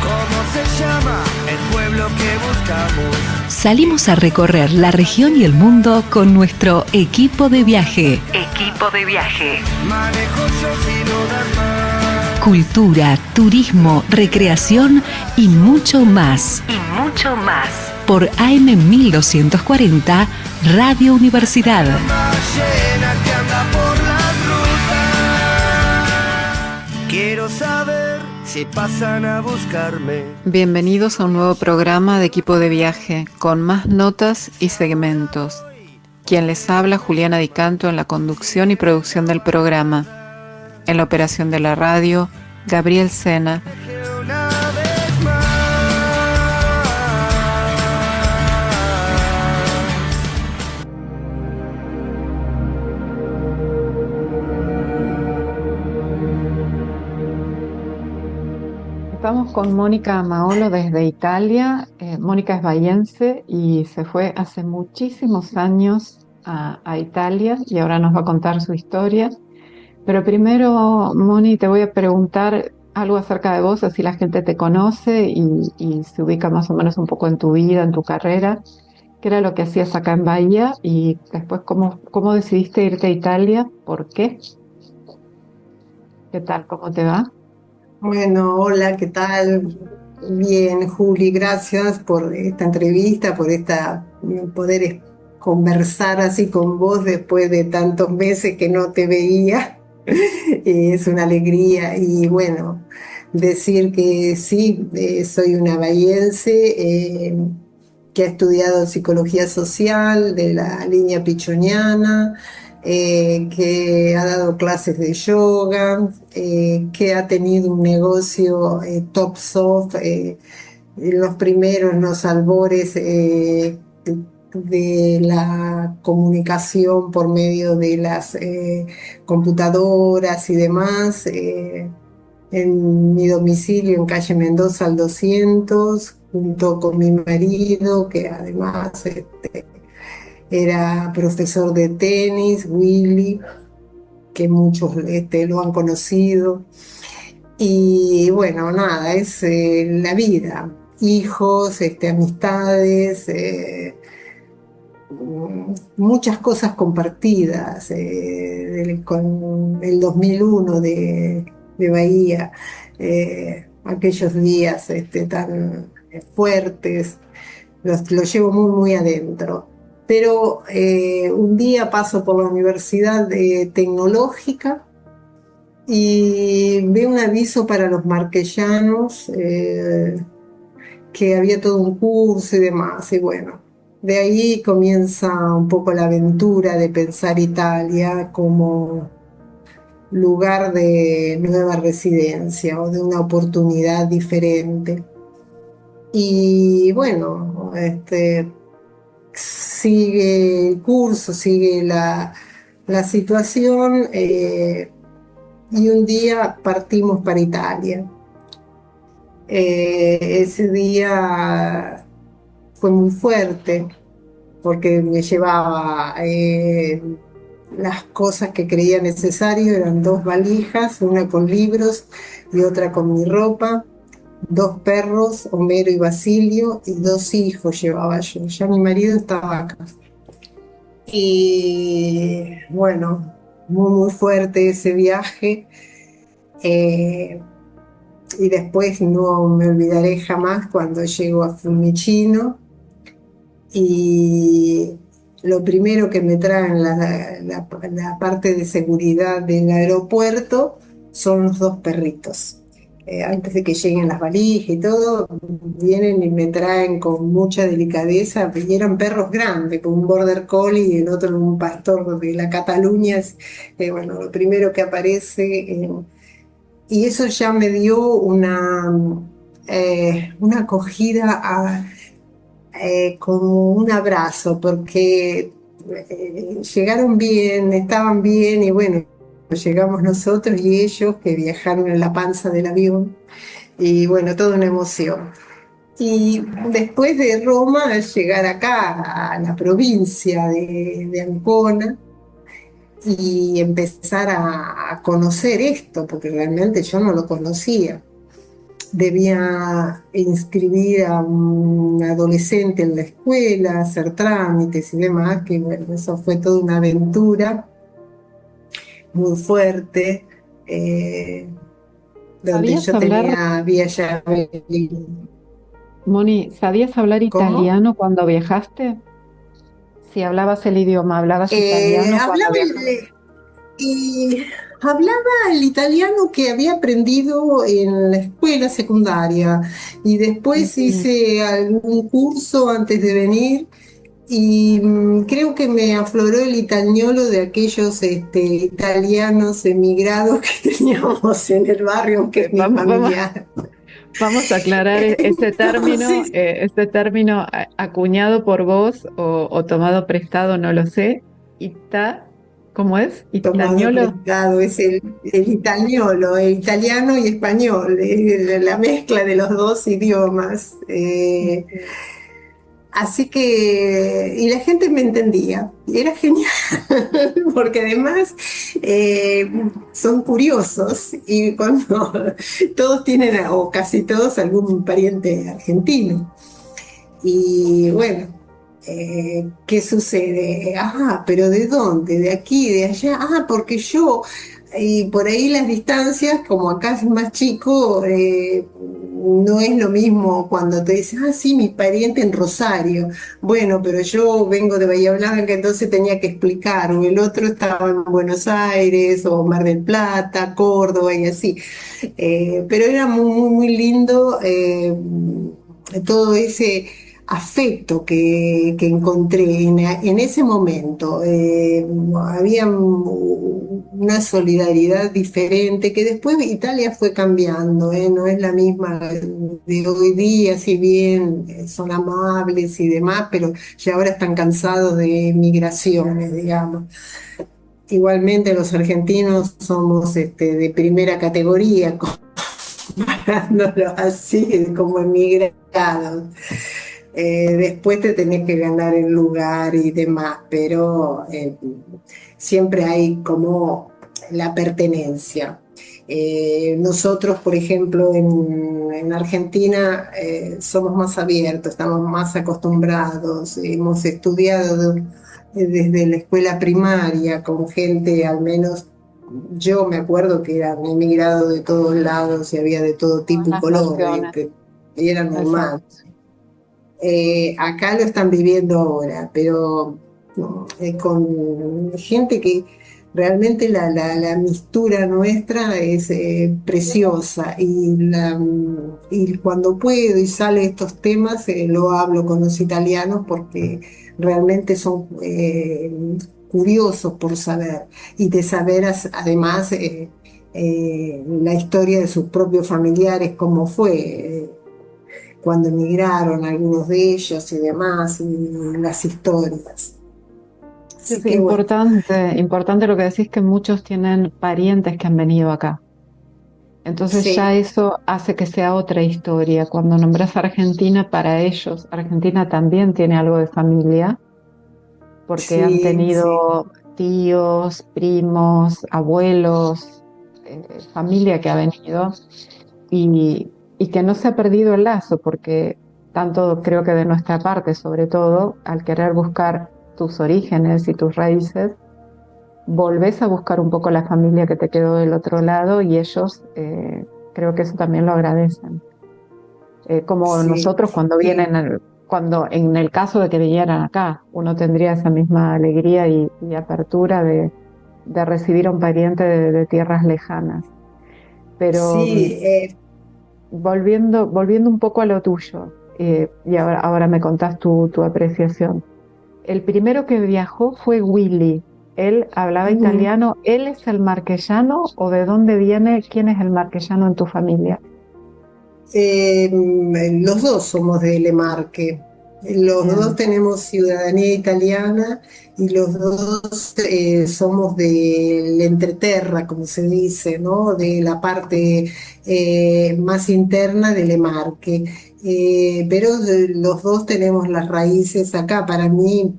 ¿Cómo se llama el pueblo que buscamos? Salimos a recorrer la región y el mundo con nuestro equipo de viaje. Equipo de viaje. Manejo yo si no das más. Cultura, turismo, recreación y mucho más. Y mucho más. Por AM 1240, Radio Universidad. Más llena que anda por las rutas. Quiero saber si pasan a buscarme. Bienvenidos a un nuevo programa de Equipo de Viaje, con más notas y segmentos. Quien les habla, Juliana Di Canto, en la conducción y producción del programa. En la operación de la radio, Gabriel Sena. Una vez más. Estamos con Mónica Maolo desde Italia. Mónica es bahiense y se fue hace muchísimos años a Italia y ahora nos va a contar su historia. Pero primero, Moni, te voy a preguntar algo acerca de vos, así la gente te conoce y se ubica más o menos un poco en tu vida, en tu carrera. ¿Qué era lo que hacías acá en Bahía? Y después, ¿cómo decidiste irte a Italia? ¿Por qué? ¿Qué tal? ¿Cómo te va? Bueno, hola, ¿qué tal? Bien, Juli, gracias por esta entrevista, poder conversar así con vos después de tantos meses que no te veía. Es una alegría y bueno, decir que sí, soy una bahiense que ha estudiado psicología social de la línea pichoniana, que ha dado clases de yoga, que ha tenido un negocio Top Soft, en los primeros, en los albores de la comunicación por medio de las computadoras y demás, en mi domicilio en calle Mendoza al 200, junto con mi marido, que además era profesor de tenis, Willy, que muchos lo han conocido. Y bueno, nada, es la vida, hijos, amistades, muchas cosas compartidas, con el 2001 de Bahía, aquellos días tan fuertes, los llevo muy, muy adentro. Pero un día paso por la Universidad Tecnológica y veo un aviso para los marquellanos, que había todo un curso y demás, y bueno, de ahí comienza un poco la aventura de pensar Italia como lugar de nueva residencia o de una oportunidad diferente. Y bueno, sigue el curso, sigue la situación, y un día partimos para Italia. Ese día fue muy fuerte porque me llevaba las cosas que creía necesario, eran 2 valijas, una con libros y otra con mi ropa, 2 perros, Homero y Basilio, y 2 hijos llevaba yo. Ya mi marido estaba acá. Y bueno, muy, muy fuerte ese viaje. Y después no me olvidaré jamás cuando llego a Fiumicino y lo primero que me traen la parte de seguridad del aeropuerto son los 2 perritos. Antes de que lleguen las valijas y todo, vienen y me traen con mucha delicadeza, y eran perros grandes, con un border collie y el otro un pastor de la Cataluña. Bueno, lo primero que aparece, y eso ya me dio una acogida como un abrazo, porque llegaron bien, estaban bien, y bueno, llegamos nosotros y ellos que viajaron en la panza del avión, y bueno, toda una emoción. Y después de Roma, al llegar acá a la provincia de Ancona y empezar a conocer esto, porque realmente yo no lo conocía. debía inscribir a un adolescente en la escuela, hacer trámites y demás, que bueno, eso fue toda una aventura muy fuerte, donde ¿Sabías yo hablar, había ya... Moni, sabías hablar ¿Cómo? italiano cuando viajaste? Si hablabas el idioma, ¿hablabas italiano cuando Hablaba viajaste? y hablaba el italiano que había aprendido en la escuela secundaria y después Ujú. hice algún curso antes de venir y creo que me afloró el italiano de aquellos italianos emigrados que teníamos en el barrio, que es mi Vamos, familiar. vamos a aclarar Entonces, ese término acuñado por vos o tomado prestado, no lo sé. ¿Cómo es? tomado Itañolo. prestado, es el italiano, el italiano y español, la mezcla de los dos idiomas. Así que, y la gente me entendía, y era genial, porque además son curiosos, y cuando todos tienen, o casi todos, algún pariente argentino. Y bueno, ¿qué sucede? Ah, pero ¿de dónde? ¿De aquí? ¿De allá? Ah, porque yo, y por ahí las distancias, como acá es más chico, no es lo mismo cuando te dicen, ah, sí, mi pariente en Rosario. Bueno, pero yo vengo de Bahía Blanca, entonces tenía que explicar, o el otro estaba en Buenos Aires, o Mar del Plata, Córdoba y así. Pero era muy, muy, muy lindo todo ese afecto que encontré en ese momento. Había una solidaridad diferente que después Italia fue cambiando, no es la misma de hoy día, si bien son amables y demás, pero ya ahora están cansados de migraciones, digamos. Igualmente los argentinos somos de primera categoría, comparándolo así, como emigrados. Después te tenés que ganar el lugar y demás, pero siempre hay como la pertenencia. Nosotros, por ejemplo, en Argentina somos más abiertos, estamos más acostumbrados, hemos estudiado desde la escuela primaria con gente, al menos yo me acuerdo que eran emigrados de todos lados y había de todo Todas tipo y las color, naciones. y era normal. Exacto. Acá lo están viviendo ahora, pero no, con gente que realmente la mistura nuestra es preciosa y cuando puedo y sale estos temas lo hablo con los italianos porque realmente son curiosos por saber y de saber además la historia de sus propios familiares, cómo fue. Cuando emigraron algunos de ellos y demás, y las historias. Así Es que bueno, importante lo que decís, que muchos tienen parientes que han venido acá. Entonces ya sí, eso hace que sea otra historia. Cuando nombras Argentina, para ellos, Argentina también tiene algo de familia, porque han sí, sí, tenido tíos, primos, abuelos, familia que ha venido y que no se ha perdido el lazo, porque tanto creo que de nuestra parte, sobre todo, al querer buscar tus orígenes y tus raíces, volvés a buscar un poco la familia que te quedó del otro lado y ellos creo que eso también lo agradecen. Como sí. nosotros cuando Y cuando en el caso de que vinieran acá, uno tendría esa misma alegría y apertura de recibir a un pariente de tierras lejanas. Pero sí, volviendo un poco a lo tuyo, y ahora me contás tu apreciación. El primero que viajó fue Willy. Él hablaba ujú. italiano. ¿Él es el marquesano o de dónde viene? ¿Quién es el marquesano en tu familia? Los dos somos de Lemarque. Los dos Bien. tenemos ciudadanía italiana y los dos somos del entreterra, como se dice, ¿no? De la parte más interna de Lemarque. Pero los dos tenemos las raíces acá. Para mí,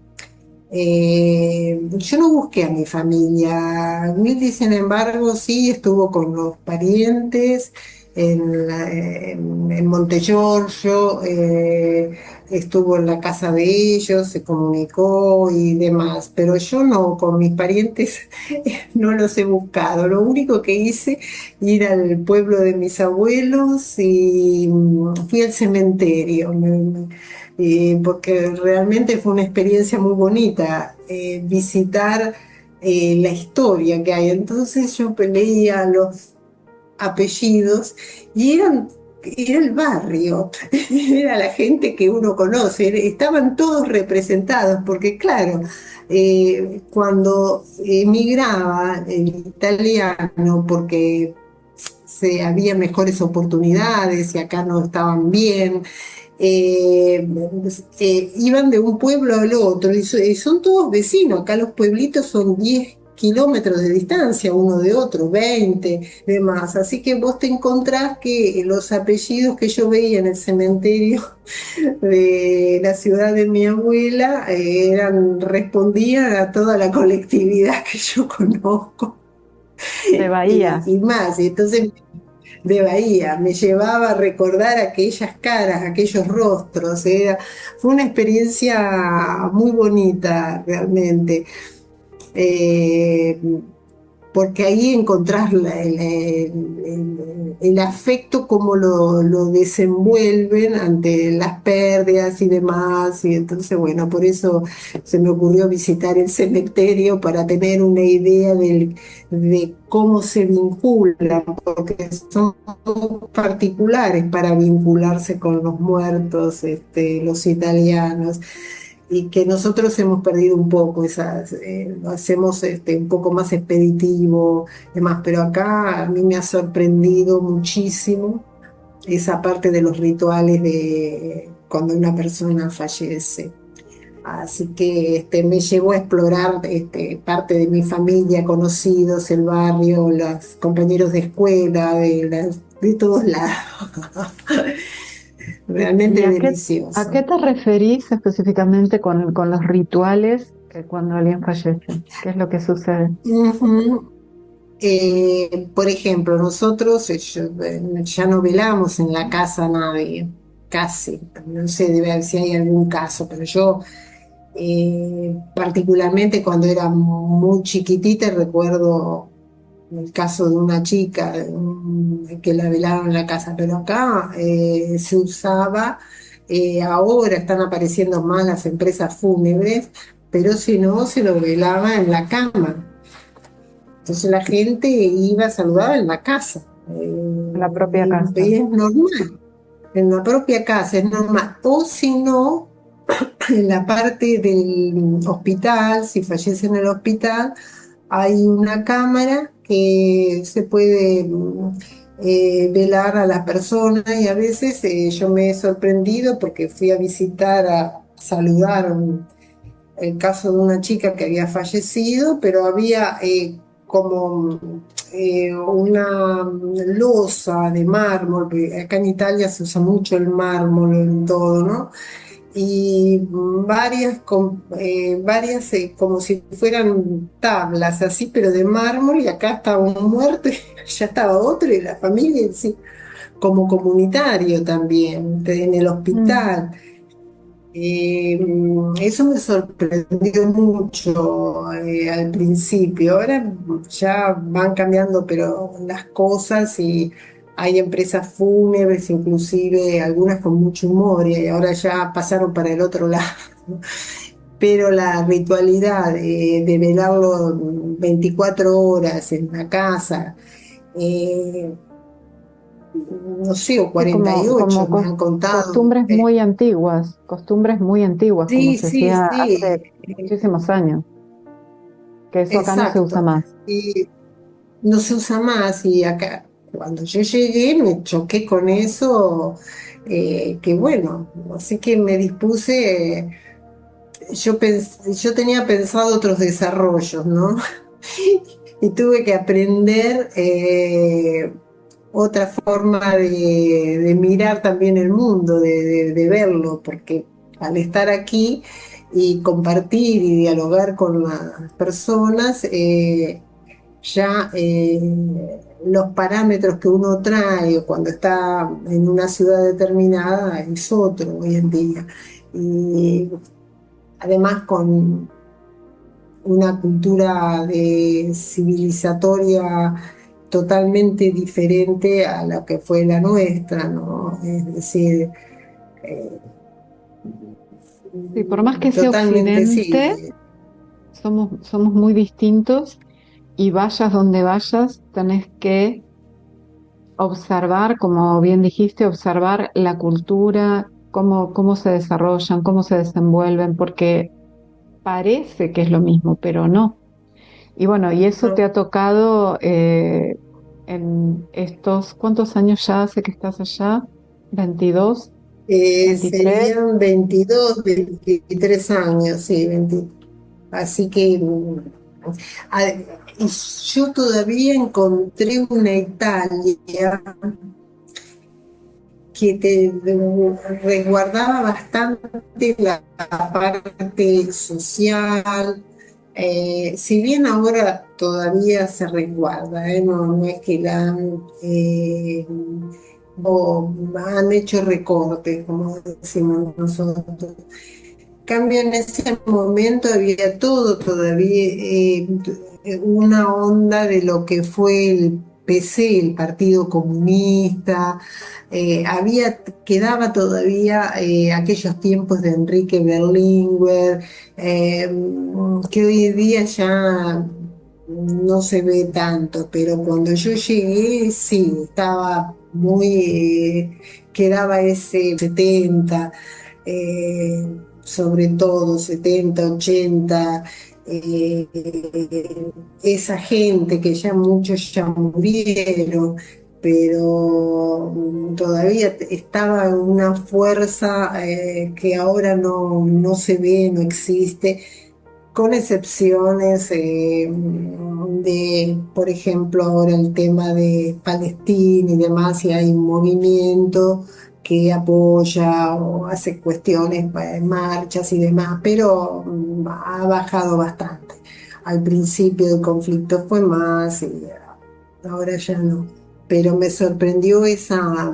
yo no busqué a mi familia. Willy, sin embargo, sí estuvo con los parientes en Montegiorgio, estuvo en la casa de ellos, se comunicó y demás, pero yo no, con mis parientes no los he buscado. Lo único que hice, ir al pueblo de mis abuelos y fui al cementerio, porque realmente fue una experiencia muy bonita, visitar la historia que hay. Entonces yo leía los apellidos y era el barrio, era la gente que uno conoce, estaban todos representados, porque claro, cuando emigraba el italiano, porque había mejores oportunidades y acá no estaban bien, iban de un pueblo al otro y son todos vecinos. Acá los pueblitos son 10 kilómetros de distancia uno de otro, 20, demás. Así que vos te encontrás que los apellidos que yo veía en el cementerio de la ciudad de mi abuela respondían a toda la colectividad que yo conozco. De Bahía. Y más, y entonces de Bahía, me llevaba a recordar aquellas caras, aquellos rostros. Fue una experiencia muy bonita realmente, porque ahí encontrás el afecto, como lo desenvuelven ante las pérdidas y demás, y entonces bueno, por eso se me ocurrió visitar el cementerio para tener una idea de cómo se vinculan, porque son particulares para vincularse con los muertos, los italianos, y que nosotros hemos perdido un poco lo hacemos un poco más expeditivo, demás, pero acá a mí me ha sorprendido muchísimo esa parte de los rituales de cuando una persona fallece. Así que me llevó a explorar parte de mi familia, conocidos, el barrio, los compañeros de escuela, de todos lados. Realmente delicioso. ¿A qué te referís específicamente con los rituales cuando alguien fallece? ¿Qué es lo que sucede? Por ejemplo, nosotros ya no velamos en la casa a nadie, casi. No sé, debe haber si hay algún caso, pero yo particularmente cuando era muy chiquitita recuerdo el caso de una chica que la velaron en la casa, pero acá se usaba, ahora están apareciendo más las empresas fúnebres, pero si no, se lo velaba en la cama. Entonces la gente iba a saludar en la casa. En la propia casa. Y es normal, en la propia casa es normal. O si no, en la parte del hospital, si fallece en el hospital, hay una cámara que se puede velar a la persona, y a veces yo me he sorprendido porque fui a saludar el caso de una chica que había fallecido, pero había como una losa de mármol, porque acá en Italia se usa mucho el mármol en todo, ¿no? Y varias como si fueran tablas así, pero de mármol, y acá estaba un muerto y ya estaba otro, y la familia en sí, como comunitario también, en el hospital. Eso me sorprendió mucho al principio. Ahora ya van cambiando, pero las cosas, y hay empresas fúnebres, inclusive algunas con mucho humor, y ahora ya pasaron para el otro lado. Pero la ritualidad de velarlo 24 horas en la casa, no sé, o 48, me han contado. Costumbres muy antiguas, como Sí, se sí, hacía sí. hace muchísimos años, que eso acá no se usa más. Y no se usa más, y acá cuando yo llegué me choqué con eso, que bueno, así que me dispuse, yo tenía pensado otros desarrollos, ¿no? Y tuve que aprender otra forma de mirar también el mundo, de verlo, porque al estar aquí y compartir y dialogar con las personas, ya los parámetros que uno trae cuando está en una ciudad determinada es otro hoy en día. Y además con una cultura civilizatoria totalmente diferente a la que fue la nuestra, ¿no? Es decir, eh, Sí, por más que sea totalmente Occidente, sí. somos muy distintos y vayas donde vayas, tenés que observar, como bien dijiste, observar la cultura, cómo se desarrollan, cómo se desenvuelven, porque parece que es lo mismo, pero no. Y bueno, y eso te ¿No? ha tocado en estos, ¿cuántos años ya hace que estás allá? ¿22? ¿23? Serían 22, 23 años, sí, 20. Así que a- y yo todavía encontré una Italia que te resguardaba bastante la parte social. Si bien ahora todavía se resguarda, no es que la han hecho recortes, como decimos nosotros. Cambio en ese momento había todo todavía, una onda de lo que fue el PC, el Partido Comunista, quedaba todavía aquellos tiempos de Enrique Berlinguer, eh, que hoy en día ya no se ve tanto, pero cuando yo llegué sí, estaba quedaba ese 70, sobre todo 70, 80, eh, esa gente que ya muchos ya murieron, pero todavía estaba una fuerza que ahora no se ve, no existe, con excepciones por ejemplo, ahora el tema de Palestina y demás, y hay un movimiento que apoya o hace cuestiones, marchas y demás, pero ha bajado bastante. Al principio del conflicto fue más y ahora ya no. Pero me sorprendió esa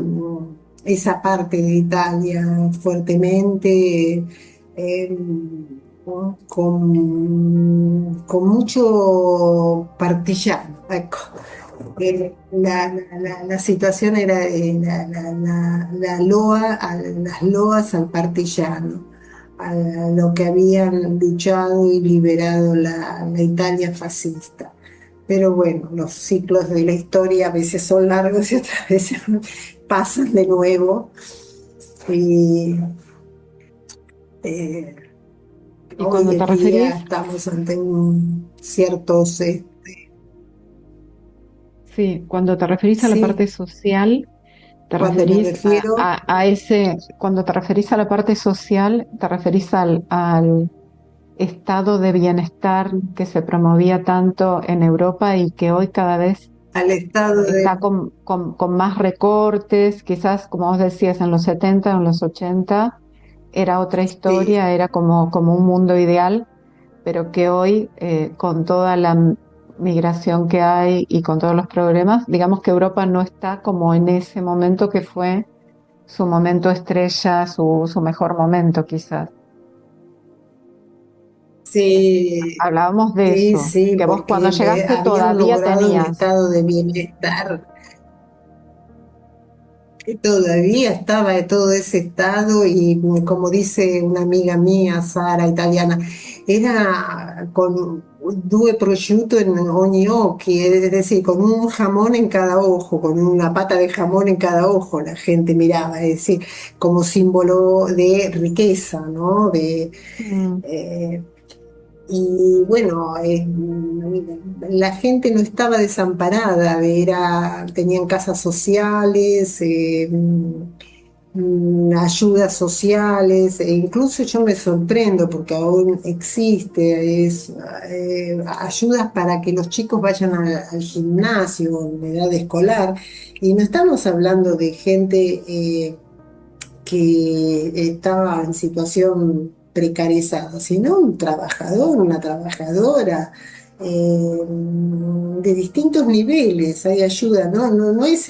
parte de Italia fuertemente. eh, con mucho partillano. Ecco. La situación era la loa, las loas al partillano, a lo que habían luchado y liberado la Italia fascista. Pero bueno, los ciclos de la historia a veces son largos y otras veces pasan de nuevo. Y eh, Y hoy cuando te en día referís, estamos ante un ciertos, sí, cuando te referís a la sí, parte social, te cuando me referís refiero a ese, cuando te referís a la parte social, te referís al estado de bienestar que se promovía tanto en Europa y que hoy cada vez al estado está de, con más recortes, quizás como vos decías en los 70 o en los 80 era otra sí, historia, era como un mundo ideal, pero que hoy con toda la migración que hay y con todos los problemas, digamos que Europa no está como en ese momento que fue su momento estrella, su mejor momento quizás. sí, Hablábamos de sí, eso, sí, que vos cuando porque llegaste habían todavía logrado un tenías. estado de bienestar. Todavía estaba de todo ese estado y como dice una amiga mía, Sara, italiana, era con due prosciutto in ogni occhi, es decir, con un jamón en cada ojo, con una pata de jamón en cada ojo, la gente miraba, es decir, como símbolo de riqueza, ¿no? Mm. Eh, y bueno, la gente no estaba desamparada, tenían casas sociales, ayudas sociales, e incluso yo me sorprendo porque aún existe, ayudas para que los chicos vayan al gimnasio en edad escolar, y no estamos hablando de gente que estaba en situación precarizada, sino un trabajador, una trabajadora. de distintos niveles, hay ayuda, no es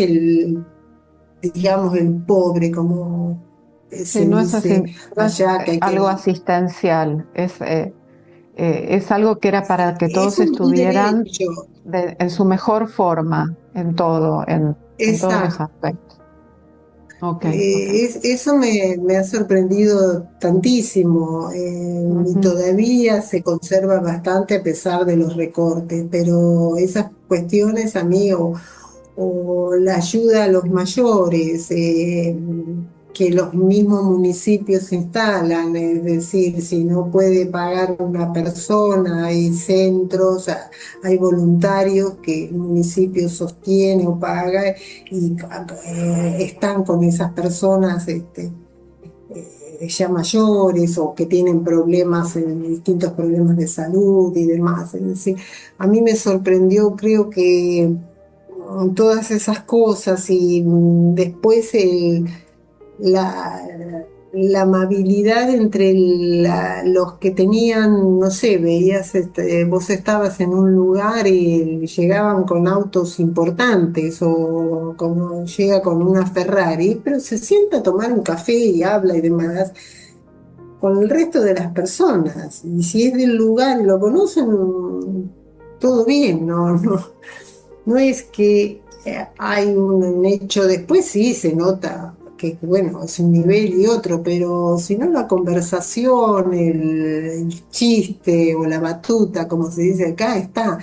digamos, el pobre, como Sí, se no es así, dice no es allá, que hay que algo dar. asistencial, es algo que era para que todos Es un estuvieran derecho, en su mejor forma, en todo, en todos los exacto. aspectos. Ok, ok. Eso me ha sorprendido tantísimo, y Ujú. todavía se conserva bastante a pesar de los recortes, pero esas cuestiones a mí, o la ayuda a los mayores, que los mismos municipios instalan, es decir, si no puede pagar una persona, hay centros, hay voluntarios que el municipio sostiene o paga y están con esas personas, ya mayores o que tienen problemas, distintos problemas de salud y demás. Es decir, a mí me sorprendió, creo que todas esas cosas y después la amabilidad entre los que tenían, no sé, veías, vos estabas en un lugar y llegaban con autos importantes o como llega con una Ferrari, pero se sienta a tomar un café y habla y demás con el resto de las personas. Y si es del lugar y lo conocen, todo bien, no es que hay un hecho, después sí se nota que, bueno, es un nivel y otro, pero si no la conversación, el chiste o la batuta, como se dice acá,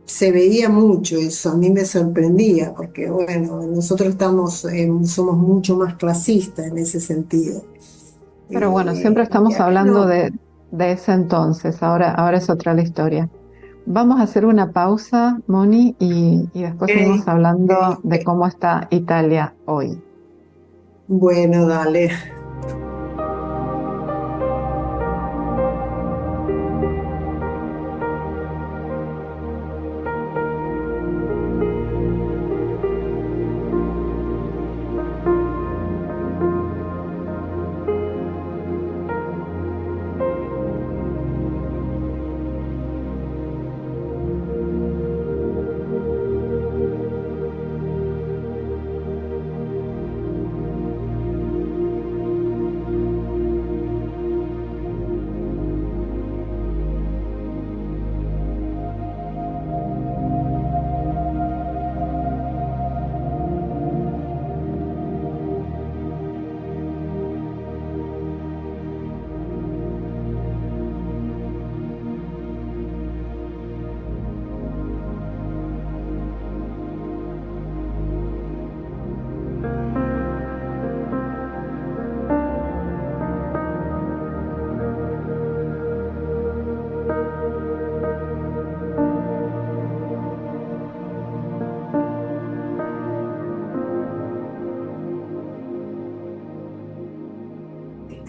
se veía mucho eso, a mí me sorprendía, porque bueno, nosotros somos mucho más clasistas en ese sentido. Pero bueno, siempre Y estamos acá hablando no. de ese entonces, ahora es otra la historia. Vamos a hacer una pausa, Moni, y después seguimos Ok, hablando de ok. cómo está Italia hoy. Bueno, dale.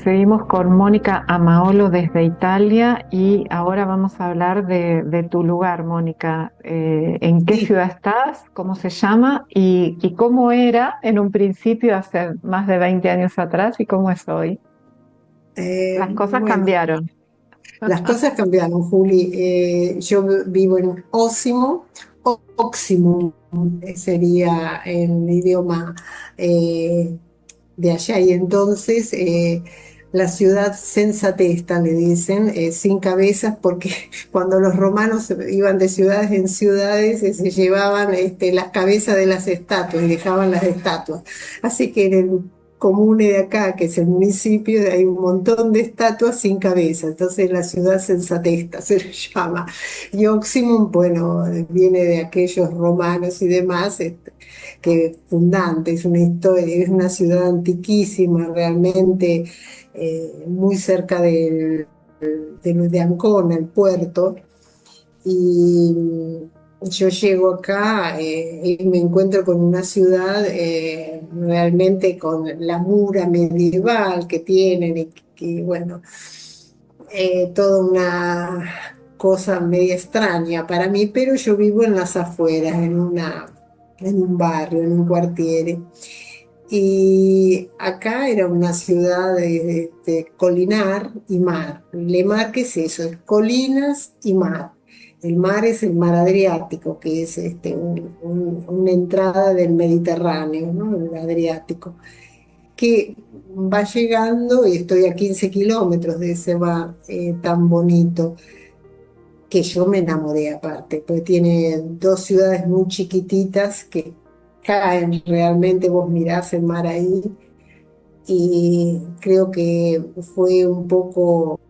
Seguimos con Mónica Amaolo desde Italia y ahora vamos a hablar de tu lugar, Mónica. ¿En qué Sí, ciudad estás? ¿Cómo se llama? Y cómo era en un principio hace más de 20 años atrás y cómo es hoy? Las cosas bueno. cambiaron. Las cosas cambiaron, Juli. Yo vivo en Ósimo, Óximo sería el idioma eh, de allá, y entonces la ciudad sensatesta, le dicen, sin cabezas, porque cuando los romanos iban de ciudades en ciudades, se llevaban las cabezas de las estatuas y dejaban las estatuas. Así que en el comune de acá, que es el municipio, hay un montón de estatuas sin cabeza, entonces la ciudad sensatesta se le llama. Y Oximum, bueno, viene de aquellos romanos y demás, que fundante, es una historia, es una ciudad antiquísima, realmente, muy cerca de Ancona, el puerto, y yo llego acá y me encuentro con una ciudad realmente con la mura medieval que tienen y que, bueno, toda una cosa media extraña para mí, pero yo vivo en las afueras, en un barrio, en un quartiere. Y acá era una ciudad de colinar y mar. Le Mar, ¿qué es eso? Es colinas y mar. el mar es el mar Adriático, que es una entrada del Mediterráneo, ¿no? El Adriático, que va llegando y estoy a 15 kilómetros de ese mar tan bonito, que yo me enamoré aparte, porque tiene dos ciudades muy chiquititas que caen realmente, vos mirás el mar ahí, y creo que fue un poco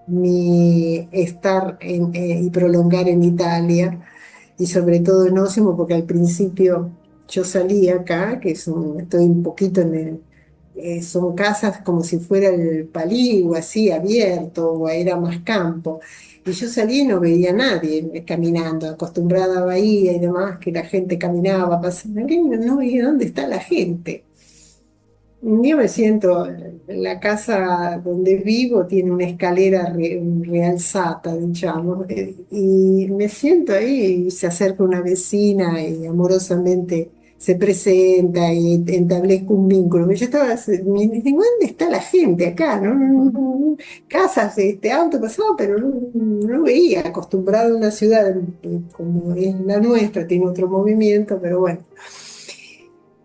mi estar y prolongar en Italia, y sobre todo en Osimo, porque al principio yo salí acá, estoy un poquito son casas como si fuera el Palí, así abierto, o era más campo. Y yo salí y no veía a nadie caminando, acostumbrada a Bahía y demás, que la gente caminaba, pasaba, no veía dónde está la gente. Yo me siento, la casa donde vivo tiene una escalera realzata, digamos, y me siento ahí y se acerca una vecina y amorosamente se presenta y establezco un vínculo. Yo estaba, me dije, ¿dónde está la gente acá? Casas, auto pasaba, pero no veía, acostumbrado a una ciudad como es la nuestra, tiene otro movimiento, pero bueno.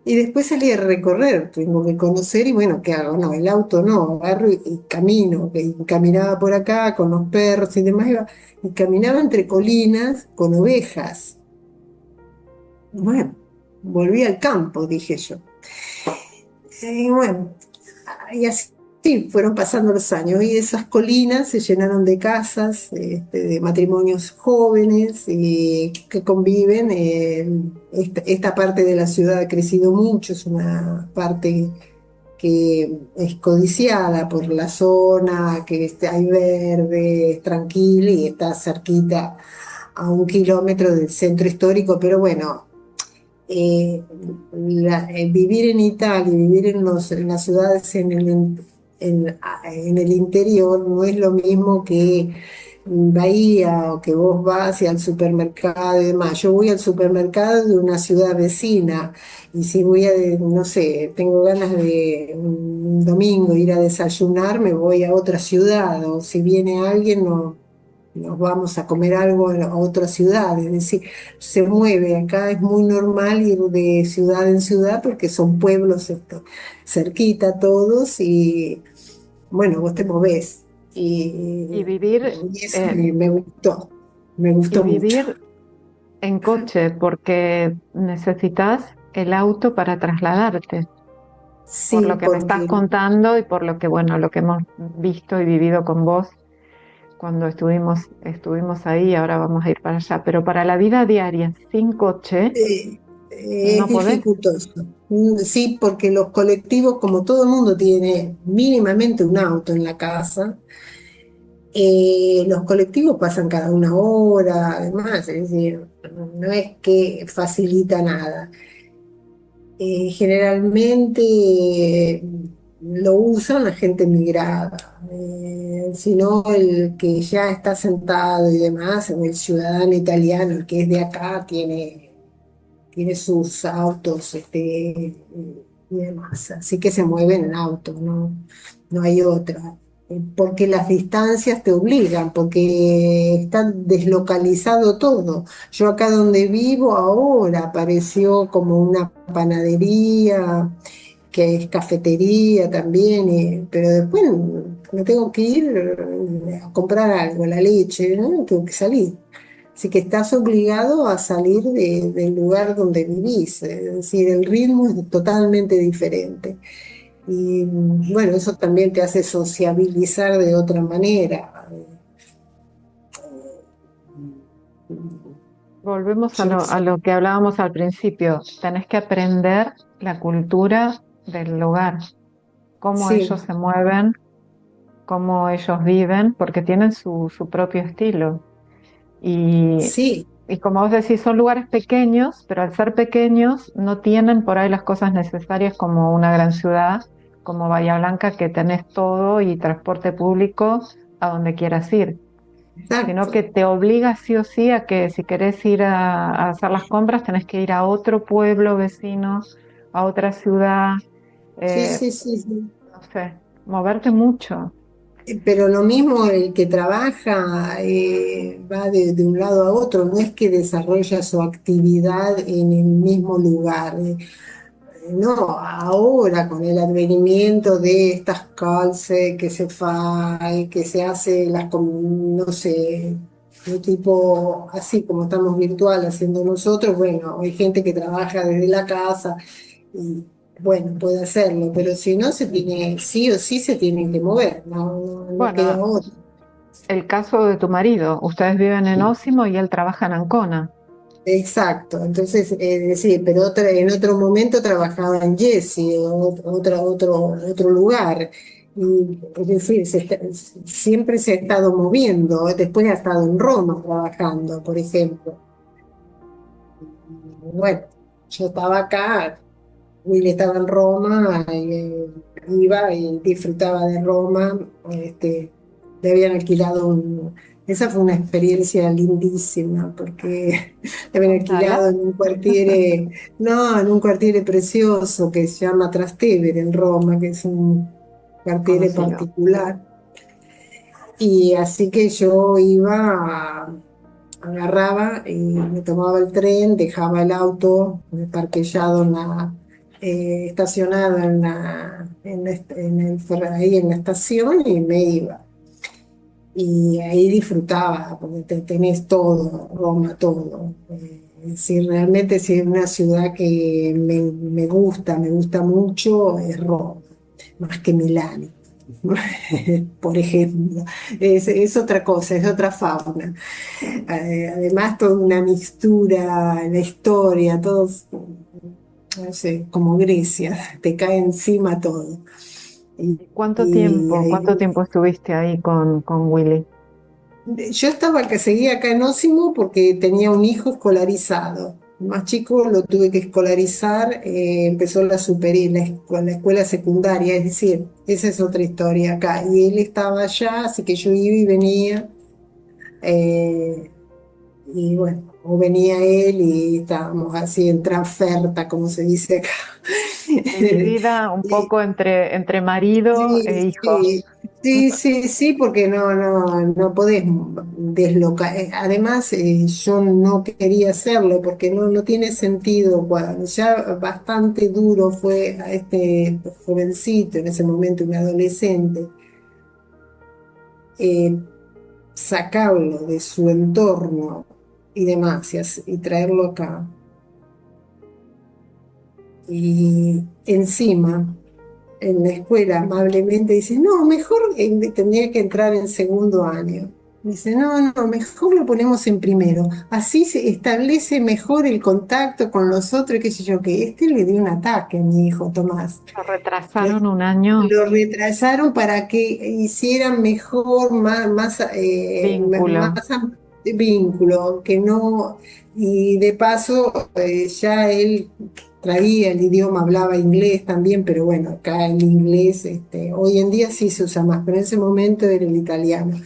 Y después salí a recorrer, tengo que conocer y bueno, ¿qué hago? No, el auto no, agarro y camino, y caminaba por acá con los perros y demás, y caminaba entre colinas con ovejas. Bueno, volví al campo, dije yo. Y bueno, y así fueron pasando los años y esas colinas se llenaron de casas, de matrimonios jóvenes que conviven. Esta parte de la ciudad ha crecido mucho, es una parte que es codiciada por la zona, que hay verde, es tranquila y está cerquita a 1 kilómetro del centro histórico, pero bueno, vivir en Italia, vivir en las ciudades en el interior no es lo mismo que Bahía, o que vos vas al supermercado y demás. Yo voy al supermercado de una ciudad vecina, y si voy no sé, tengo ganas de un domingo ir a desayunar, me voy a otra ciudad, o si viene alguien, no, nos vamos a comer algo a otra ciudad. Es decir, se mueve. Acá es muy normal ir de ciudad en ciudad porque son pueblos cerquita todos, y bueno, vos te movés. Y vivir, Y eso me y gustó mucho. vivir en coche, porque necesitas el auto para trasladarte, por Sí, lo que me estás porque contando y por lo que, bueno, lo que hemos visto y vivido con vos cuando estuvimos ahí, ahora vamos a ir para allá. Pero para la vida diaria, sin coche, es no podés. dificultoso. Sí, porque los colectivos, como todo el mundo tiene mínimamente un auto en la casa, los colectivos pasan cada 1 hora, además, es decir, no es que facilita nada. Generalmente lo usan la gente migrada, sino el que ya está sentado y demás, o el ciudadano italiano, el que es de acá, tiene sus autos, y demás, así que se mueven en auto, no hay otra. Porque las distancias te obligan, porque está deslocalizado todo. Yo acá donde vivo ahora apareció como una panadería, que es cafetería también, pero después me tengo que ir a comprar algo, la leche, ¿no? Tengo que salir. Así que estás obligado a salir del lugar donde vivís, es decir, el ritmo es totalmente diferente. Y bueno, eso también te hace sociabilizar de otra manera. Volvemos a Yo a lo que hablábamos al principio. Tenés que aprender la cultura del lugar, cómo ellos sí, se mueven, cómo ellos viven, porque tienen su propio estilo. Y, sí, y como vos decís, son lugares pequeños, pero al ser pequeños no tienen por ahí las cosas necesarias como una gran ciudad, como Bahía Blanca, que tenés todo y transporte público a donde quieras ir, sino que exacto. te obliga sí o sí a que si querés ir a hacer las compras, tenés que ir a otro pueblo vecino, a otra ciudad, Sí, eh, sí, sí, sí. no sé, moverte mucho. Pero lo mismo el que trabaja va de un lado a otro, no es que desarrolla su actividad en el mismo lugar. No, ahora con el advenimiento de estas calles que se fa, que se hace no sé, de tipo así como estamos virtual haciendo nosotros, bueno, hay gente que trabaja desde la casa y bueno, puede hacerlo, pero si no sí o sí se tienen que mover, no queda Bueno, otra. el caso de tu marido, ustedes viven en Ósimo y él trabaja en Ancona. Exacto, entonces, es decir, pero en otro momento trabajaba en Jesse, otro lugar. Y, es decir, siempre se ha estado moviendo. Después ha estado en Roma trabajando, por ejemplo. Bueno, yo estaba acá, Will estaba en Roma, iba y disfrutaba de Roma. Le habían alquilado Esa fue una experiencia lindísima, porque le habían Contala. alquilado en un quartiere, no, en un quartiere precioso que se llama Trastevere en Roma, que es un quartiere Conocido. particular. Y así que yo agarraba y me tomaba el tren, dejaba el auto parqueado estacionado ahí en la estación y me iba. Y ahí disfrutaba, porque tenés todo, Roma, todo. Si realmente si es una ciudad que me gusta mucho, es Roma, más que Milán, por ejemplo. Es otra cosa, es otra fauna. Además, toda una mixtura, la historia, todo, no sé, como Grecia, te cae encima todo. Y, ¿Y y ahí cuánto tiempo estuviste ahí con Willy? Yo seguía acá en Ósimo porque tenía un hijo escolarizado. El más chico lo tuve que escolarizar, empezó la escuela secundaria, es decir, esa es otra historia acá. Y él estaba allá, así que yo iba y venía. eh, y bueno, o venía él y estábamos así en transferta, como se dice acá. Dividida un Y- poco entre marido Sí, e hijo. sí, sí, porque no podés deslocar. Además, yo no quería hacerlo porque no tiene sentido. Ya bastante duro fue a este jovencito, en ese momento un adolescente, eh, sacarlo de su entorno y demás y traerlo acá. Y encima en la escuela amablemente dice, no, mejor tendría que entrar en segundo año. Dice, no, mejor lo ponemos en primero. Así se establece mejor el contacto con los otros, qué sé yo, que le dio un ataque a mi hijo Tomás. Lo Lo, retrasaron un año, lo retrasaron para que hicieran mejor, vínculo. vínculo, que no, y de paso ya él traía el idioma, hablaba inglés también, pero bueno, acá el inglés, hoy en día sí se usa más, pero en ese momento era el italiano.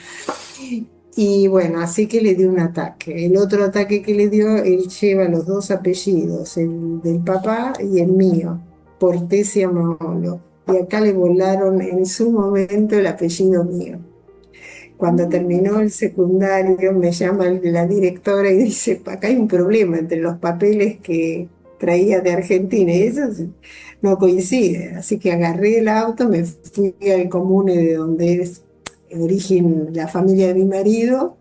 Y bueno, así que le dio un ataque. El otro ataque que le dio, él lleva los dos apellidos, el del papá y el mío, Portesi y Amolo. Y acá le volaron en su momento el apellido mío. Cuando terminó el secundario, me llama la directora y dice, acá hay un problema entre los papeles que traía de Argentina y eso no coincide. Así que agarré el auto, me fui al comune de donde es el origen la familia de mi marido,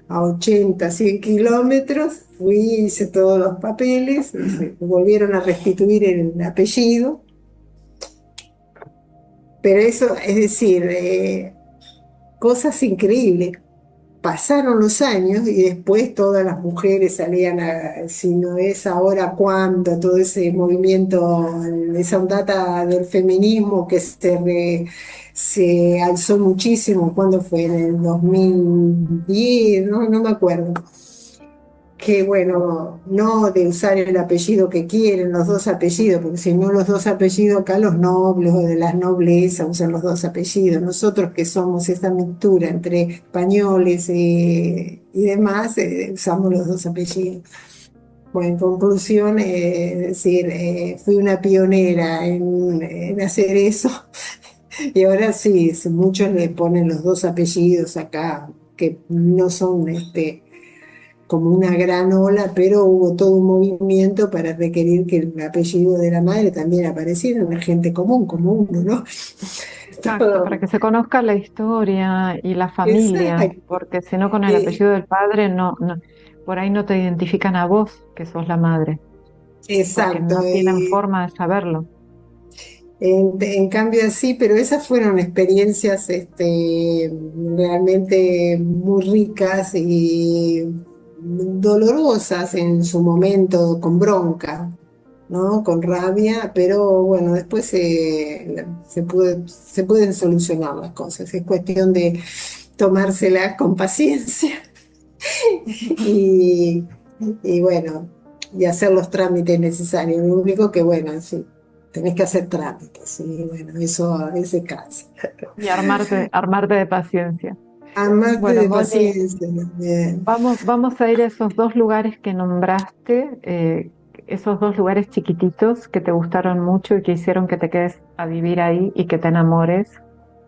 a 80, 100 kilómetros, fui, hice todos los papeles, me volvieron a restituir el apellido, pero eso, es decir, cosas increíbles. Pasaron los años y después todas las mujeres salían si no es ahora, ¿cuándo? Todo ese movimiento, esa ondata del feminismo que se alzó muchísimo, ¿cuándo fue? En el 2010, no me acuerdo. Que bueno, no de usar el apellido que quieren, los dos apellidos, porque si no los dos apellidos acá los nobles o de las noblezas usan los dos apellidos. Nosotros que somos esta mixtura entre españoles y demás, usamos los dos apellidos. Bueno, en conclusión, es decir, fui una pionera en hacer eso Y ahora sí, muchos le ponen los dos apellidos acá, que no son como una gran ola, pero hubo todo un movimiento para requerir que el apellido de la madre también apareciera en la gente común, como uno, ¿no? Exacto, para Todo. que se conozca la historia y la familia, Exacto. porque si no con el Eh, apellido del padre por ahí no te identifican a vos que sos la madre, porque exacto. no tienen forma de saberlo. En cambio así, pero esas fueron experiencias realmente muy ricas y dolorosas en su momento, con bronca, ¿no? Con rabia, pero bueno, después se pueden solucionar las cosas. Es cuestión de tomárselas con paciencia y, y bueno, y hacer los trámites necesarios. Lo único que, bueno, sí, tenés que hacer trámites, y bueno, eso a veces cansa. Y armarte de paciencia. Amarte Bueno, de Moni, paciencia también. vamos a ir a esos dos lugares que nombraste, esos dos lugares chiquititos que te gustaron mucho y que hicieron que te quedes a vivir ahí y que te enamores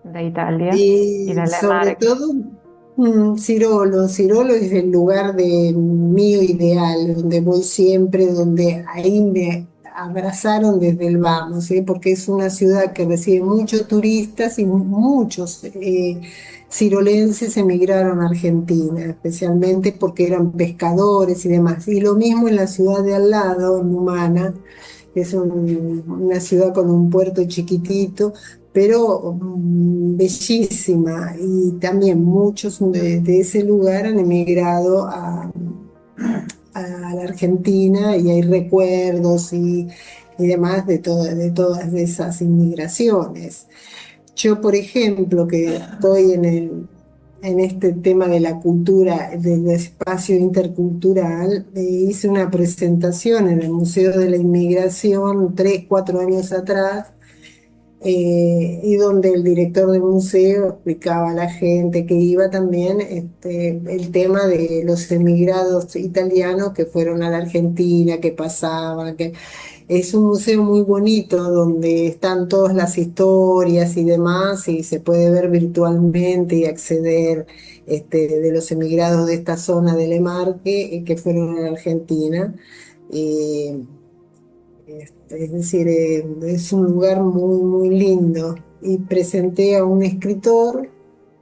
de Italia y de Y Le sobre Marche. todo, Cirolo. Cirolo es el lugar de mío ideal, donde voy siempre, donde ahí me abrazaron desde el vamos, ¿eh? Porque es una ciudad que recibe muchos turistas y muchos cirolenses emigraron a Argentina, especialmente porque eran pescadores y demás. Y lo mismo en la ciudad de al lado, Numana, que es una ciudad con un puerto chiquitito pero bellísima. Y también muchos de ese lugar han emigrado a la Argentina y hay recuerdos y demás de todas esas inmigraciones. Yo, por ejemplo, que estoy en este tema de la cultura, del espacio intercultural, hice una presentación en el Museo de la Inmigración 3, 4 años atrás, y donde el director del museo explicaba a la gente que iba también el tema de los emigrados italianos que fueron a la Argentina, que pasaban, que es un museo muy bonito donde están todas las historias y demás y se puede ver virtualmente y acceder de los emigrados de esta zona del Emarque que fueron a la Argentina. Y, es decir, es un lugar muy, muy lindo. Y presenté a un escritor,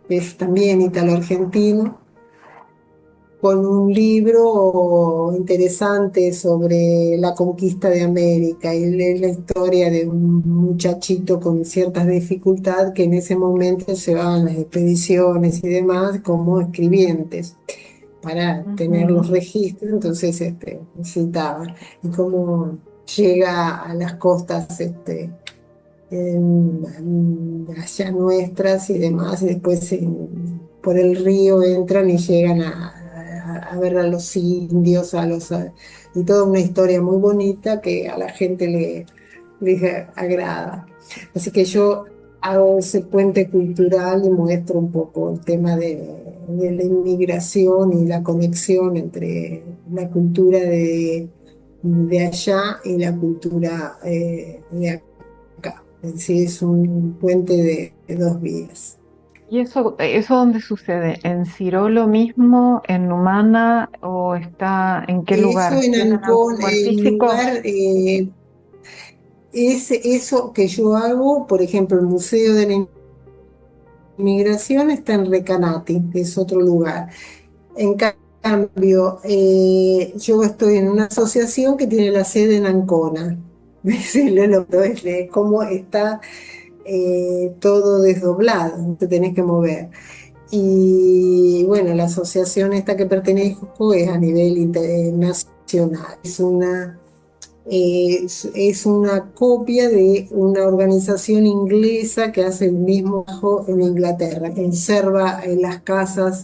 que es también italo-argentino, con un libro interesante sobre la conquista de América. Y es la historia de un muchachito con ciertas dificultades que en ese momento se van a las expediciones y demás como escribientes para tener Ujú. los registros, entonces necesitaban. Y cómo llega a las costas allá nuestras y demás, y después por el río entran y llegan a ver a los indios, y toda una historia muy bonita que a la gente les agrada. Así que yo hago ese puente cultural y muestro un poco el tema de la inmigración y la conexión entre la cultura de allá y la cultura de acá. Es decir, es un puente de dos vías. ¿Y eso dónde sucede? ¿En Cirolo mismo, en Numana o está en qué Eso lugar? en ¿Tienen algún Ancón, lugar el físico? lugar, es eso que yo hago, por ejemplo, el Museo de la Inmigración está en Recanati, que es otro lugar. En cambio, yo estoy en una asociación que tiene la sede en Ancona. ¿Ves? Es cómo está todo desdoblado, te tenés que mover. Y bueno, la asociación esta que pertenezco es a nivel internacional. Es una copia de una organización inglesa que hace el mismo trabajo en Inglaterra. Conserva las casas,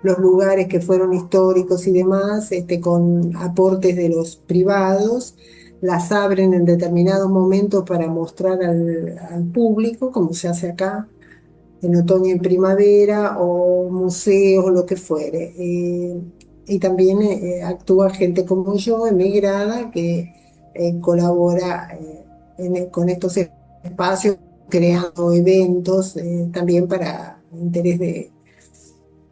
los lugares que fueron históricos y demás, con aportes de los privados. Las abren en determinados momentos para mostrar al público, como se hace acá en otoño y primavera, o museos, o lo que fuere. Y también actúa gente como yo, emigrada, que colabora con estos espacios creando eventos también para interés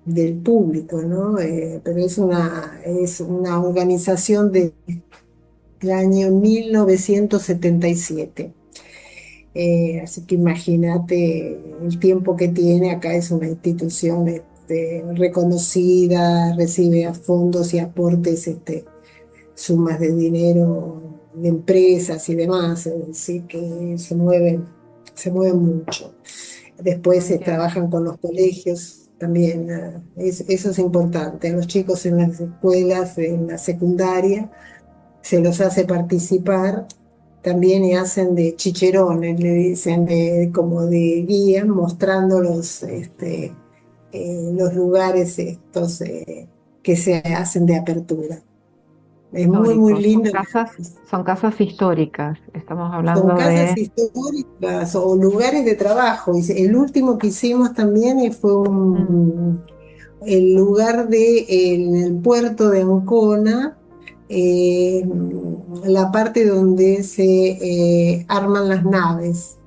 del público, ¿no? Pero es una organización del año 1977. Así que imagínate el tiempo que tiene. Acá es una institución reconocida, recibe fondos y aportes, sumas de dinero de empresas y demás, así que se mueven mucho. Después se Entiendo. trabajan con los colegios también, eso es importante. A los chicos en las escuelas, en la secundaria, se los hace participar también y hacen de chicherones, le dicen, como de guía, mostrando los lugares estos que se hacen de apertura. Es muy, muy Históricos, lindo. son casas históricas. Estamos Son hablando casas de... históricas o lugares de trabajo. Y el último que hicimos también fue el lugar en el puerto de Ancona, eh, la parte donde se arman las naves.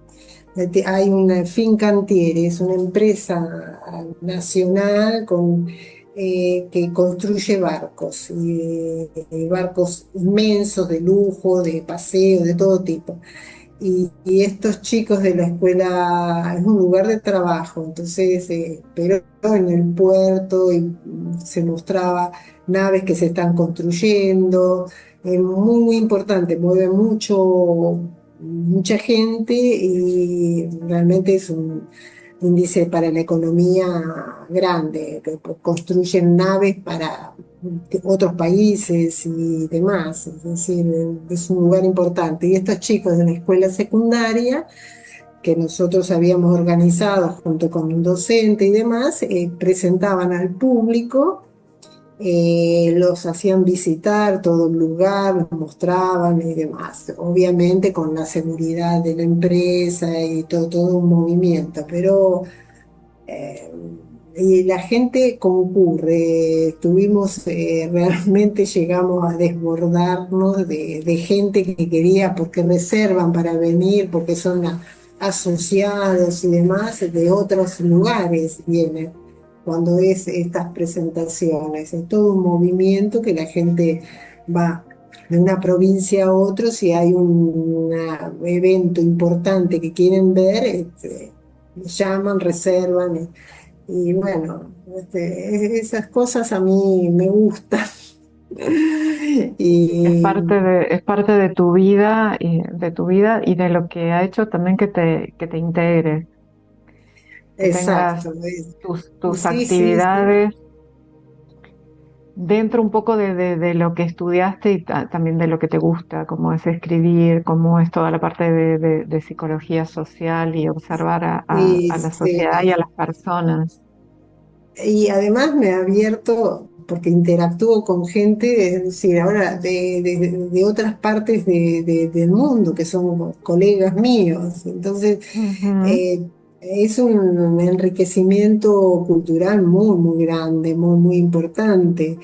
Hay una Fincantieri, es una empresa nacional que construye barcos, y barcos inmensos de lujo, de paseo, de todo tipo. Y estos chicos de la escuela, es un lugar de trabajo, entonces, pero en el puerto, y se mostraba naves que se están construyendo, muy, muy importante, mueve mucha gente, y realmente es un índice para la economía grande, que construyen naves para otros países y demás, es decir, es un lugar importante. Y estos chicos de la escuela secundaria, que nosotros habíamos organizado junto con un docente y demás, presentaban al público, los hacían visitar todo el lugar, los mostraban y demás, obviamente con la seguridad de la empresa y todo un movimiento, pero eh, y la gente concurre. Realmente llegamos a desbordarnos de gente que quería, porque reservan para venir, porque son asociados y demás, de otros lugares vienen cuando es estas presentaciones. Es todo un movimiento que la gente va de una provincia a otra. Si hay un evento importante que quieren ver, llaman, reservan, y bueno, esas cosas a mí me gustan. Y Es parte de tu vida y de lo que ha hecho también que te integres, que tengas exacto, tus sí, sí, sí. actividades dentro un poco de lo que estudiaste y también de lo que te gusta, como es escribir, como es toda la parte de psicología social y observar Y, a la sociedad y a las personas. y además me ha abierto, porque interactúo con gente, es decir, ahora de otras partes del mundo, que son colegas míos. Entonces, Ujú. eh, es un enriquecimiento cultural muy, muy grande, muy, muy importante.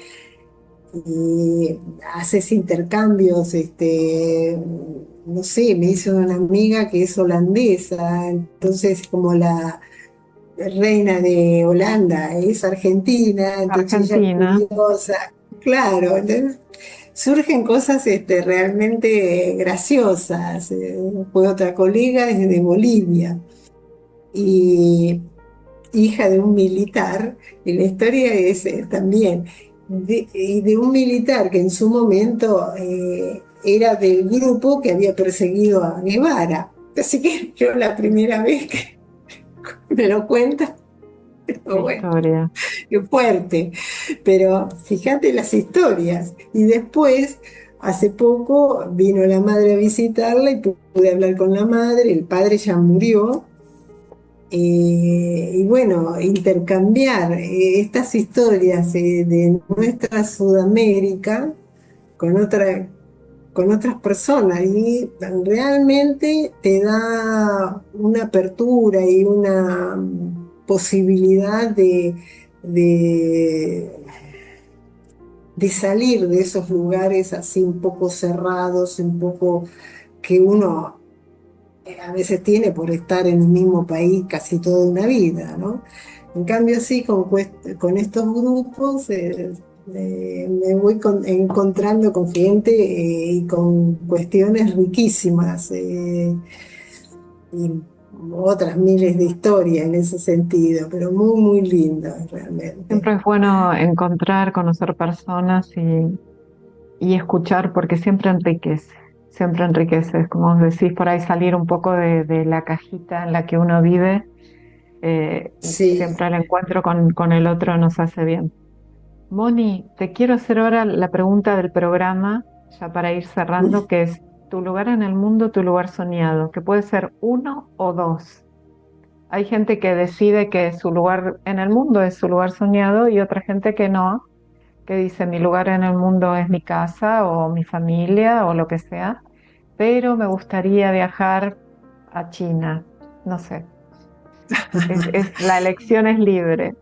Y haces intercambios, no sé, me hizo una amiga que es holandesa, entonces, como la reina de Holanda es argentina, entonces ella es Argentina, curiosa, claro. Entonces surgen cosas, realmente graciosas. Fue otra colega, es de Bolivia, y hija de un militar, y la historia es, también de un militar que en su momento, era del grupo que había perseguido a Guevara. Así que yo, la primera vez que me lo cuenta, qué digo, bueno, historia. qué fuerte. Pero fíjate las historias. Y después, hace poco, vino la madre a visitarla y pude hablar con la madre. El padre ya murió. Y bueno, intercambiar estas historias de nuestra Sudamérica con con otras personas, y realmente te da una apertura y una posibilidad de, de salir de esos lugares así un poco cerrados, un poco que uno a veces tiene por estar en un mismo país casi toda una vida, ¿no? En cambio, sí, con estos grupos me voy encontrando con gente y con cuestiones riquísimas y otras miles de historias en ese sentido, pero muy, muy lindas realmente. Siempre es bueno encontrar, conocer personas y escuchar porque siempre enriquece, como os decís, por ahí salir un poco de la cajita en la que uno vive, Sí. siempre el encuentro con el otro nos hace bien. Moni, te quiero hacer ahora la pregunta del programa, ya para ir cerrando, que es tu lugar en el mundo, tu lugar soñado, que puede ser uno o dos. Hay gente que decide que su lugar en el mundo es su lugar soñado y otra gente que no, que dice mi lugar en el mundo es mi casa o mi familia o lo que sea, pero me gustaría viajar a China, no sé, la elección es libre.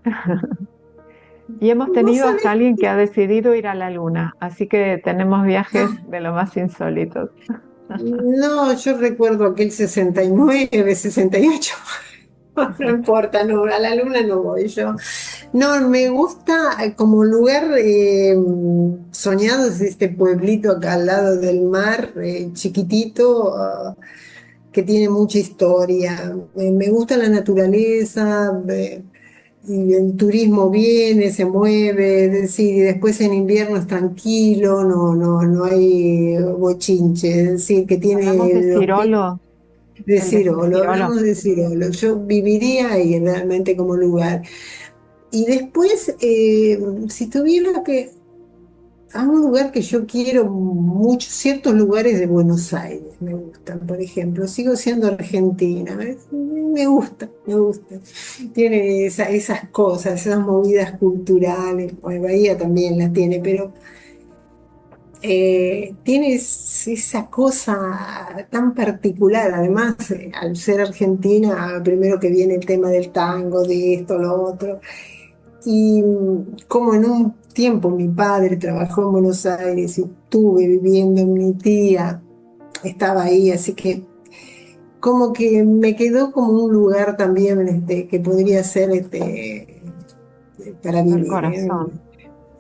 Y hemos Vos tenido hasta sabés, alguien que ha decidido ir a la luna, así que tenemos viajes de lo más insólitos. no, yo recuerdo aquel 69, 68. No importa, no, a la luna no voy yo. No, me gusta como lugar soñado es este pueblito acá al lado del mar, chiquitito, que tiene mucha historia. Me gusta la naturaleza, y el turismo viene, se mueve, es decir, y después en invierno es tranquilo, no hay bochinche, es decir, que Hablamos tiene de los Cirolo, de el de Cirolo, Cirolo. hablamos de Cirolo. Yo viviría ahí realmente como lugar. Y después, si tuviera que, a un lugar que yo quiero mucho, ciertos lugares de Buenos Aires me gustan, por ejemplo, sigo siendo argentina, me gusta, me gusta. Tiene esas cosas, esas movidas culturales, bueno, Bahía también las tiene, pero tienes esa cosa tan particular, además, al ser argentina, primero que viene el tema del tango, de esto, lo otro, y como en un tiempo mi padre trabajó en Buenos Aires y estuve viviendo en mi tía, estaba ahí, así que como que me quedó como un lugar también que podría ser para Del vivir. corazón.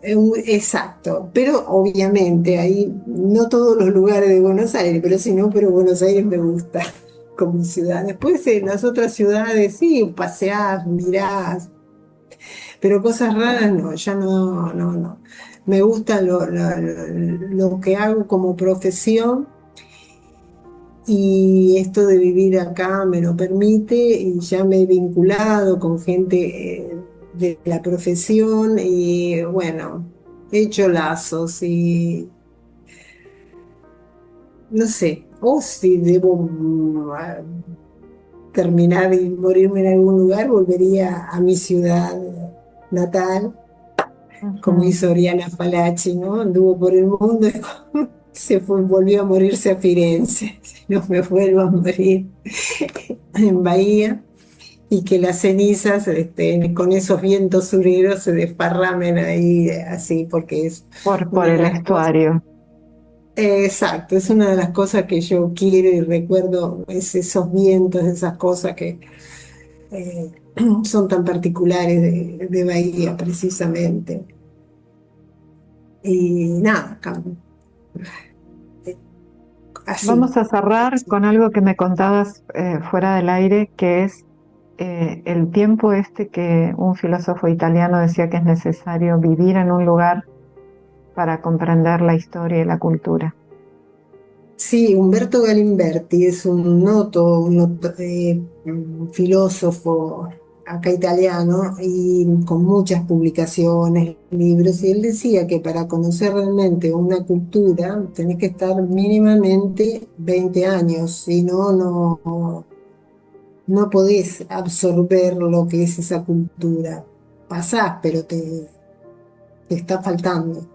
Exacto, pero obviamente ahí no todos los lugares de Buenos Aires, pero si no, pero Buenos Aires me gusta como ciudad. Después en las otras ciudades sí, paseás, mirás, pero cosas raras no, ya no. Me gusta lo que hago como profesión y esto de vivir acá me lo permite y ya me he vinculado con gente de la profesión y bueno, he hecho lazos y no sé, o si debo terminar y morirme en algún lugar, volvería a mi ciudad natal, como Ujú. hizo Oriana Falaci, ¿no? Anduvo por el mundo y se fue, volvió a morirse a Firenze. No me vuelvo a morir en Bahía y que las cenizas con esos vientos sureros se desparramen ahí así, porque es Por una de el las cosas. estuario. Exacto, es una de las cosas que yo quiero y recuerdo, es esos vientos, esas cosas que eh, son tan particulares de Bahía, precisamente. Y nada, así. Vamos a cerrar con algo que me contabas fuera del aire, que es el tiempo este que un filósofo italiano decía que es necesario vivir en un lugar para comprender la historia y la cultura. Sí, Umberto Galimberti es un filósofo acá italiano y con muchas publicaciones, libros, y él decía que para conocer realmente una cultura tenés que estar mínimamente 20 años, si no, no podés absorber lo que es esa cultura. Pasás, pero te está faltando.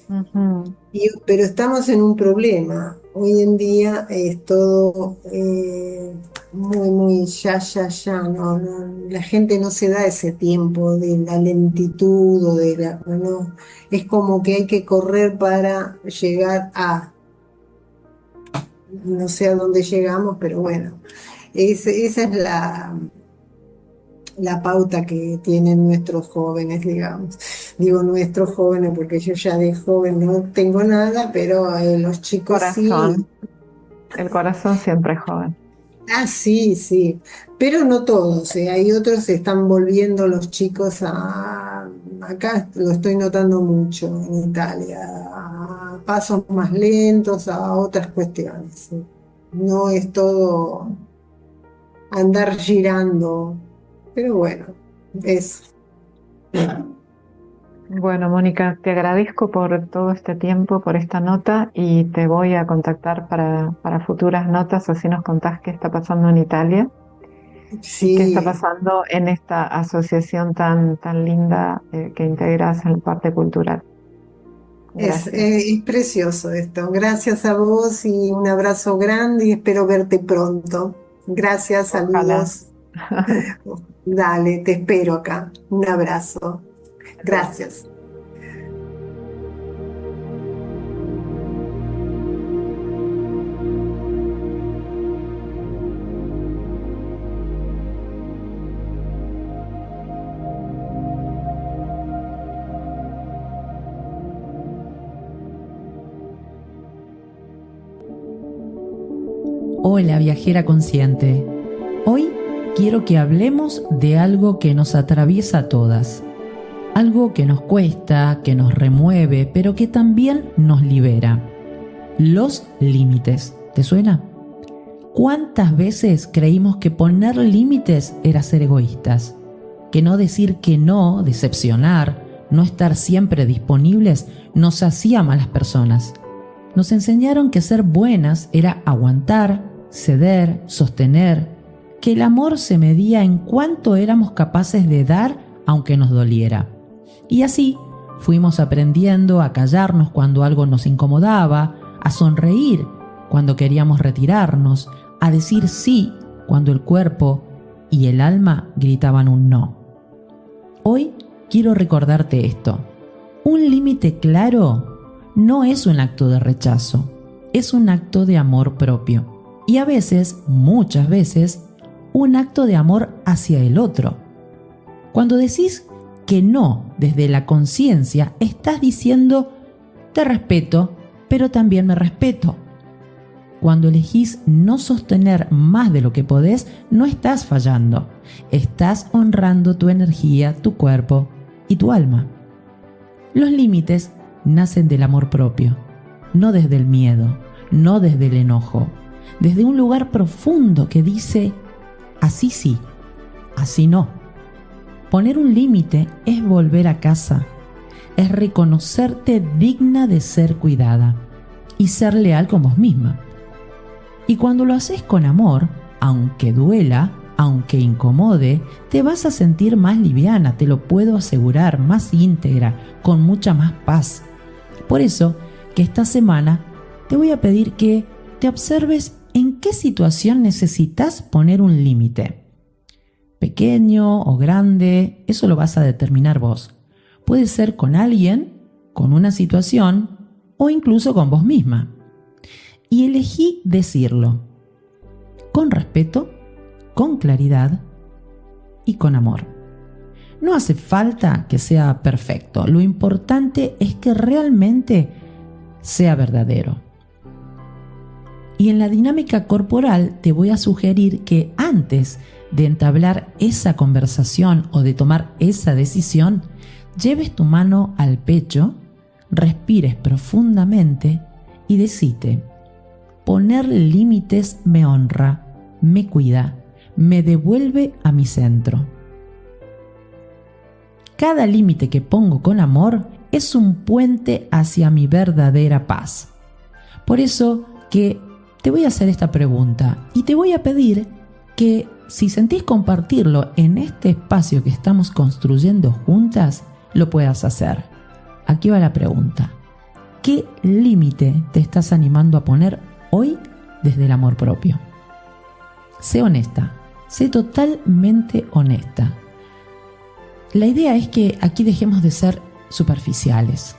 Ujú. Pero estamos en un problema. Hoy en día es todo muy, muy ya. La gente no se da ese tiempo de la lentitud o no. Es como que hay que correr para llegar a. no sé a dónde llegamos, pero bueno, esa es la pauta que tienen nuestros jóvenes, digamos. Digo nuestros jóvenes porque yo ya de joven no tengo nada, pero los chicos sí. Corazón, el corazón siempre es joven. Ah, sí, sí, pero no todos, hay otros se están volviendo los chicos acá lo estoy notando mucho en Italia, a pasos más lentos, a otras cuestiones, ¿sí? No es todo andar girando, pero bueno, eso. Bueno, Mónica, te agradezco por todo este tiempo, por esta nota y te voy a contactar para futuras notas, así nos contás qué está pasando en Italia y qué está Sí, pasando en esta asociación tan linda que integras en la parte cultural. Gracias. es precioso esto. Gracias a vos y un abrazo grande y espero verte pronto. Gracias, Ojalá. saludos. Dale, te espero acá. Un abrazo. Gracias. Hola, viajera consciente. Hoy quiero que hablemos de algo que nos atraviesa a todas. Algo que nos cuesta, que nos remueve, pero que también nos libera. Los límites. ¿Te suena? ¿Cuántas veces creímos que poner límites era ser egoístas? Que no decir que no, decepcionar, no estar siempre disponibles, nos hacía malas personas. Nos enseñaron que ser buenas era aguantar, ceder, sostener, que el amor se medía en cuánto éramos capaces de dar aunque nos doliera. Y así fuimos aprendiendo a callarnos cuando algo nos incomodaba, a sonreír cuando queríamos retirarnos, a decir sí cuando el cuerpo y el alma gritaban un no. Hoy quiero recordarte esto. Un límite claro no es un acto de rechazo, es un acto de amor propio. Y a veces, muchas veces, un acto de amor hacia el otro. Cuando decís que no desde la conciencia, estás diciendo, te respeto, pero también me respeto. Cuando elegís no sostener más de lo que podés, no estás fallando. Estás honrando tu energía, tu cuerpo y tu alma. Los límites nacen del amor propio, no desde el miedo, no desde el enojo, desde un lugar profundo que dice, así sí, así no. Poner un límite es volver a casa, es reconocerte digna de ser cuidada y ser leal con vos misma. Y cuando lo haces con amor, aunque duela, aunque incomode, te vas a sentir más liviana, te lo puedo asegurar, más íntegra, con mucha más paz. Por eso que esta semana te voy a pedir que te observes en qué situación necesitas poner un límite. Pequeño o grande, eso lo vas a determinar vos. Puede ser con alguien, con una situación o incluso con vos misma. Y elegí decirlo con respeto, con claridad y con amor. No hace falta que sea perfecto, lo importante es que realmente sea verdadero. Y en la dinámica corporal te voy a sugerir que antes de entablar esa conversación o de tomar esa decisión, lleves tu mano al pecho, respires profundamente y decite: poner límites me honra, me cuida, me devuelve a mi centro. Cada límite que pongo con amor es un puente hacia mi verdadera paz. Por eso que te voy a hacer esta pregunta y te voy a pedir que si sentís compartirlo en este espacio que estamos construyendo juntas, lo puedas hacer. Aquí va la pregunta. ¿Qué límite te estás animando a poner hoy desde el amor propio? Sé honesta, sé totalmente honesta. La idea es que aquí dejemos de ser superficiales,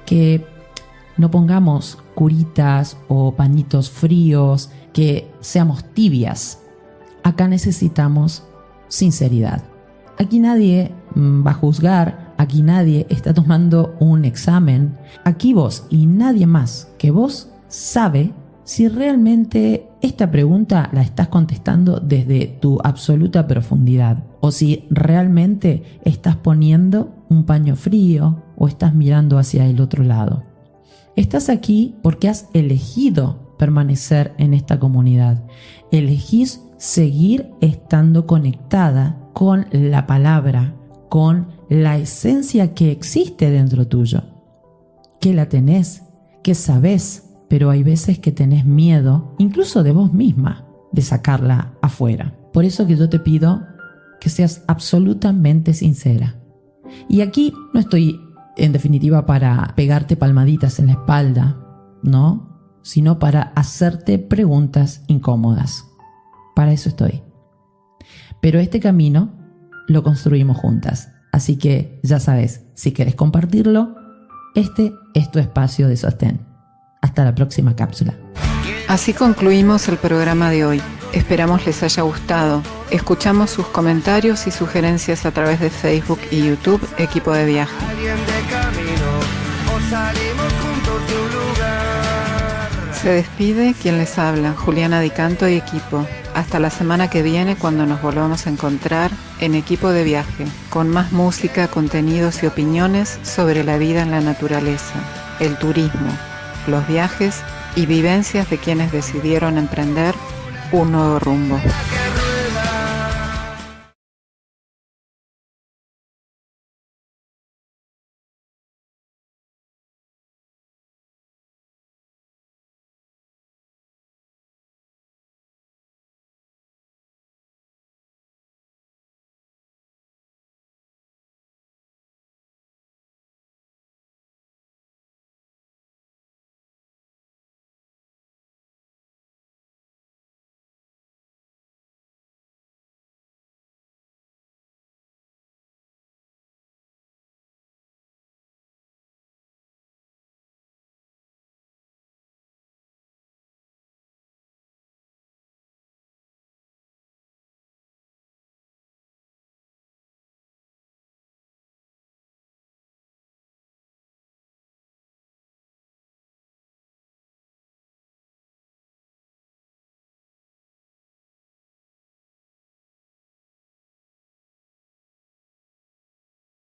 que no pongamos curitas o pañitos fríos, que seamos tibias. Acá necesitamos sinceridad. Aquí nadie va a juzgar, aquí nadie está tomando un examen. Aquí vos y nadie más que vos sabe si realmente esta pregunta la estás contestando desde tu absoluta profundidad o si realmente estás poniendo un paño frío o estás mirando hacia el otro lado. Estás aquí porque has elegido permanecer en esta comunidad. Elegís seguir estando conectada con la palabra, con la esencia que existe dentro tuyo, que la tenés, que sabés, pero hay veces que tenés miedo, incluso de vos misma, de sacarla afuera. Por eso que yo te pido que seas absolutamente sincera. Y aquí no estoy, en definitiva, para pegarte palmaditas en la espalda, ¿no? Sino para hacerte preguntas incómodas. Para eso estoy. Pero este camino lo construimos juntas. Así que ya sabes, si querés compartirlo, este es tu espacio de sostén. Hasta la próxima cápsula. Así concluimos el programa de hoy. Esperamos les haya gustado. Escuchamos sus comentarios y sugerencias a través de Facebook y YouTube, Equipo de Viaje. Se despide quien les habla, Juliana Di Canto y equipo. Hasta la semana que viene, cuando nos volvamos a encontrar en Equipo de Viaje, con más música, contenidos y opiniones sobre la vida en la naturaleza, el turismo, los viajes y vivencias de quienes decidieron emprender un nuevo rumbo.